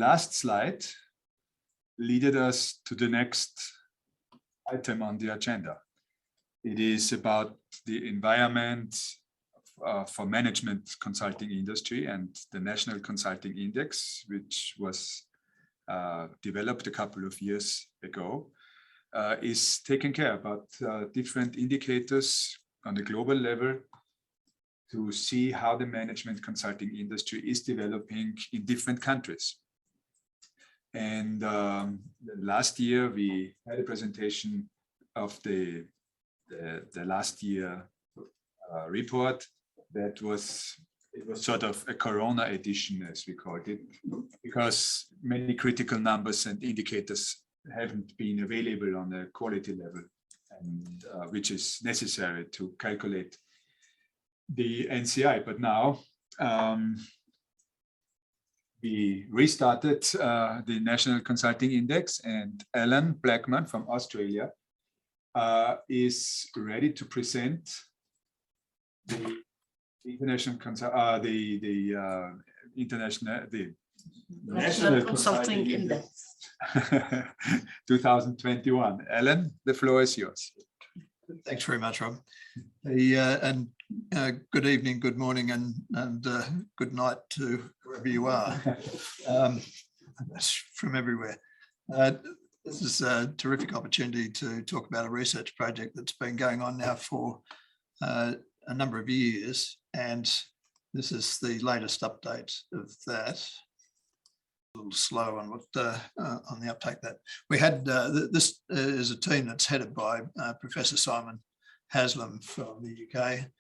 last slide leaded us to the next item on the agenda. It is about the environment for management consulting industry, and the National Consulting Index, which was developed a couple of years ago, is taking care about different indicators on the global level to see how the management consulting industry is developing in different countries. And last year we had a presentation of the last year report. It was sort of a Corona edition, as we called it, because many critical numbers and indicators haven't been available on a quality level, and which is necessary to calculate the NCI. But now we restarted the National Consulting Index, and Alan Blackman from Australia is ready to present the National Consulting Index 2021. Alan, the floor is yours. Thanks very much, Rob. Good evening, good morning, and good night to wherever you are. From everywhere. This is a terrific opportunity to talk about a research project that's been going on now for a number of years, and this is the latest update of that. A little slow on what on the uptake that we had. This is a team that's headed by Professor Simon Haslam from the UK,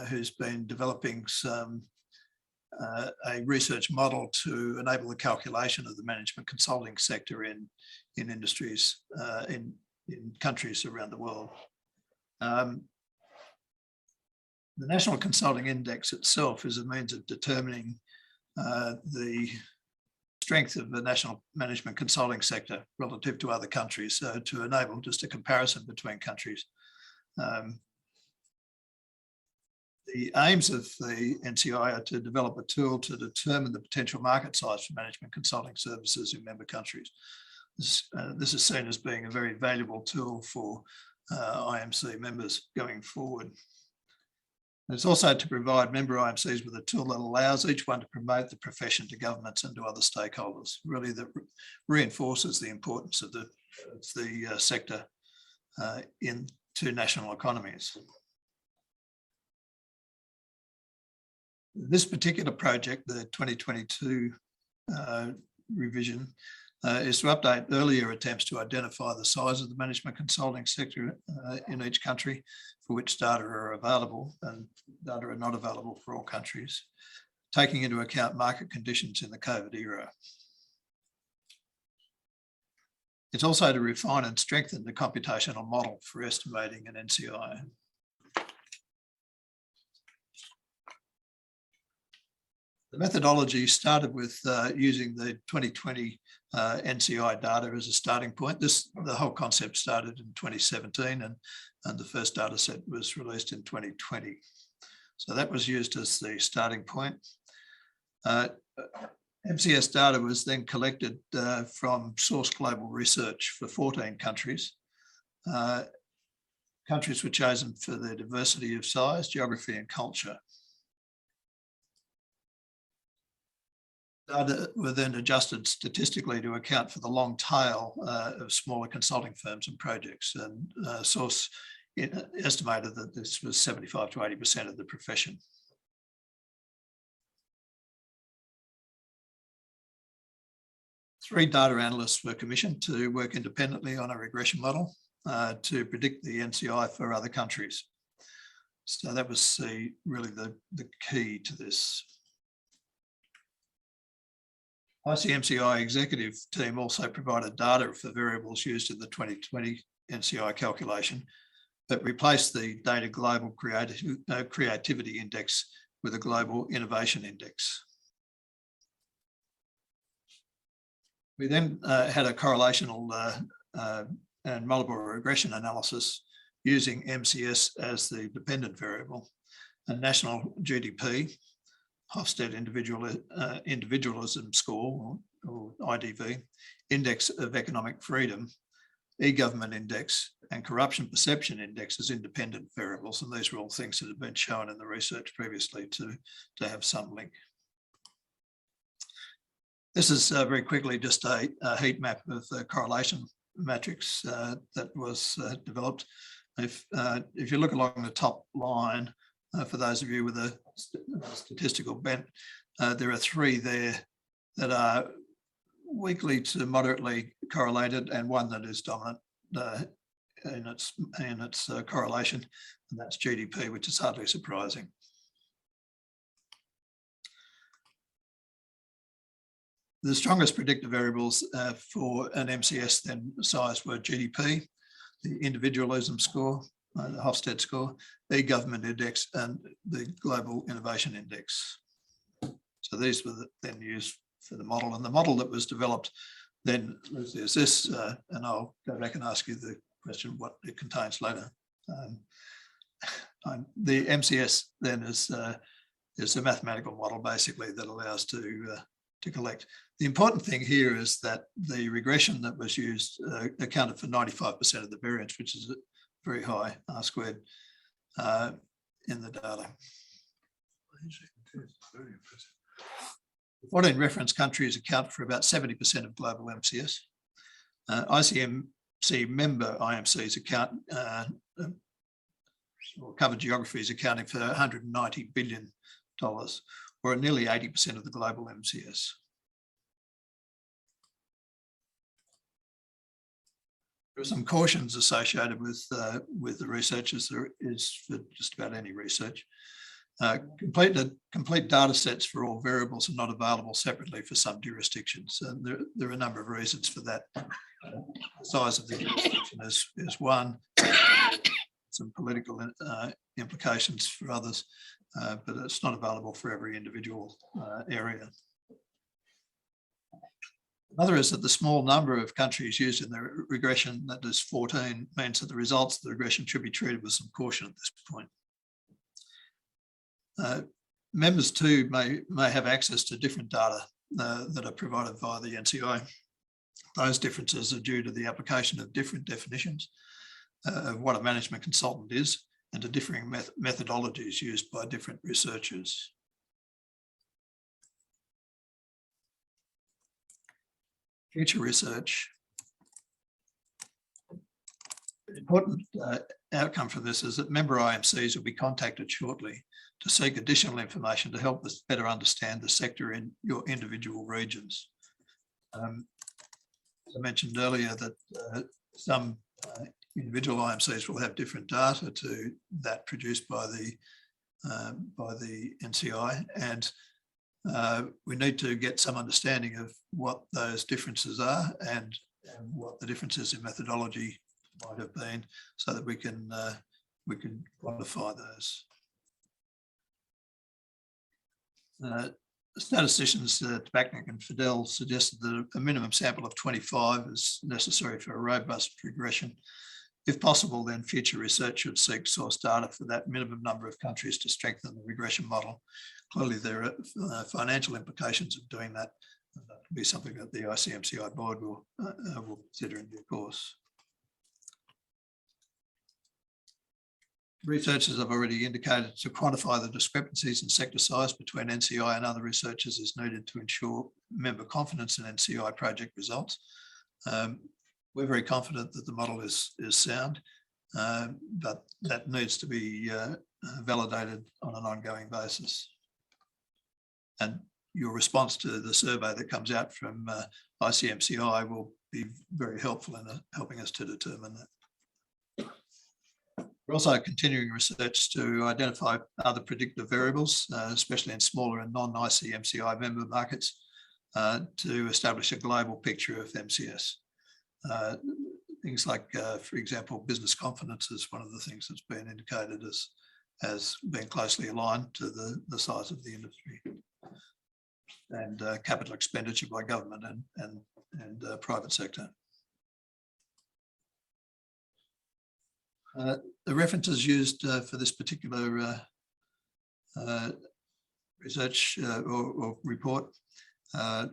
who's been developing a research model to enable the calculation of the management consulting sector in industries in countries around the world. The National Consulting Index itself is a means of determining the strength of the national management consulting sector relative to other countries, so to enable just a comparison between countries. The aims of the NCI are to develop a tool to determine the potential market size for management consulting services in member countries. This is seen as being a very valuable tool for IMC members going forward. It's also to provide member IMCs with a tool that allows each one to promote the profession to governments and to other stakeholders, really that reinforces the importance of the sector into national economies. This particular project, the 2022 revision, is to update earlier attempts to identify the size of the management consulting sector in each country for which data are available, and data are not available for all countries, taking into account market conditions in the COVID era. It's also to refine and strengthen the computational model for estimating an NCI. The methodology started with using the 2020 NCI data as a starting point. The whole concept started in 2017, and the first data set was released in 2020. So that was used as the starting point. MCS data was then collected from Source Global Research for 14 countries. Countries were chosen for their diversity of size, geography, and culture. Data were then adjusted statistically to account for the long tail of smaller consulting firms and projects, and Source estimated that this was 75 to 80% of the profession. Three data analysts were commissioned to work independently on a regression model to predict the NCI for other countries. So that was really the key to this. ICMCI executive team also provided data for variables used in the 2020 NCI calculation, but replaced the Data Global Creativity Index with a Global Innovation Index. We then had a correlational and multiple regression analysis using MCS as the dependent variable, and national GDP, Hofstede individualism score, or IDV, Index of Economic Freedom, e-Government Index, and Corruption Perception Index as independent variables. And these are all things that have been shown in the research previously to have some link. This is very quickly just a heat map of the correlation matrix that was developed. If you look along the top line, for those of you with a statistical bent, there are three there that are weakly to moderately correlated, and one that is dominant in its correlation, and that's GDP, which is hardly surprising. The strongest predictive variables for an MCS then size were GDP, the individualism score, the Hofstede score, the government index, and the global innovation index. So these were then used for the model, and the model that was developed then is this, and I'll go back and ask you the question what it contains later. The MCS then is a mathematical model basically that allows to collect. The important thing here is that the regression that was used accounted for 95% of the variance, which is very high, R squared, in the data. 14 reference countries account for about 70% of global MCS. ICMC member IMCs account, or covered geographies accounting for $190 billion, or nearly 80% of the global MCS. There are some cautions associated with the research, as there is for just about any research. Complete data sets for all variables are not available separately for some jurisdictions. And there are a number of reasons for that. The size of the jurisdiction is one, some political implications for others, but it's not available for every individual area. Another is that the small number of countries used in the regression, that is 14, means that the results of the regression should be treated with some caution at this point. Members too may have access to different data that are provided via the NCI. Those differences are due to the application of different definitions of what a management consultant is and to differing methodologies used by different researchers. Future research. The important outcome from this is that member IMCs will be contacted shortly to seek additional information to help us better understand the sector in your individual regions. As I mentioned earlier, that some individual IMCs will have different data to that produced by the NCI, and we need to get some understanding of what those differences are and what the differences in methodology might have been, so that we can quantify those. Statisticians Tabachnik and Fidel suggested that a minimum sample of 25 is necessary for a robust regression. If possible, then future research should seek source data for that minimum number of countries to strengthen the regression model. Clearly, there are financial implications of doing that. That will be something that the ICMCI board will consider in due course. Researchers have already indicated to quantify the discrepancies in sector size between NCI and other researchers is needed to ensure member confidence in NCI project results. We're very confident that the model is sound, but that needs to be validated on an ongoing basis. And your response to the survey that comes out from ICMCI will be very helpful in helping us to determine that. We're also continuing research to identify other predictive variables, especially in smaller and non-ICMCI member markets, to establish a global picture of MCS. Things like, for example, business confidence is one of the things that's been indicated as being closely aligned to the size of the industry, and capital expenditure by government and private sector. The references used for this particular research or report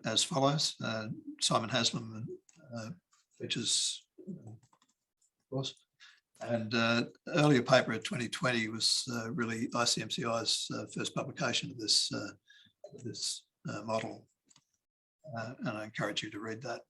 as follows. Simon Haslam features, of course, and earlier paper in 2020 was really ICMCI's first publication of this model, and I encourage you to read that.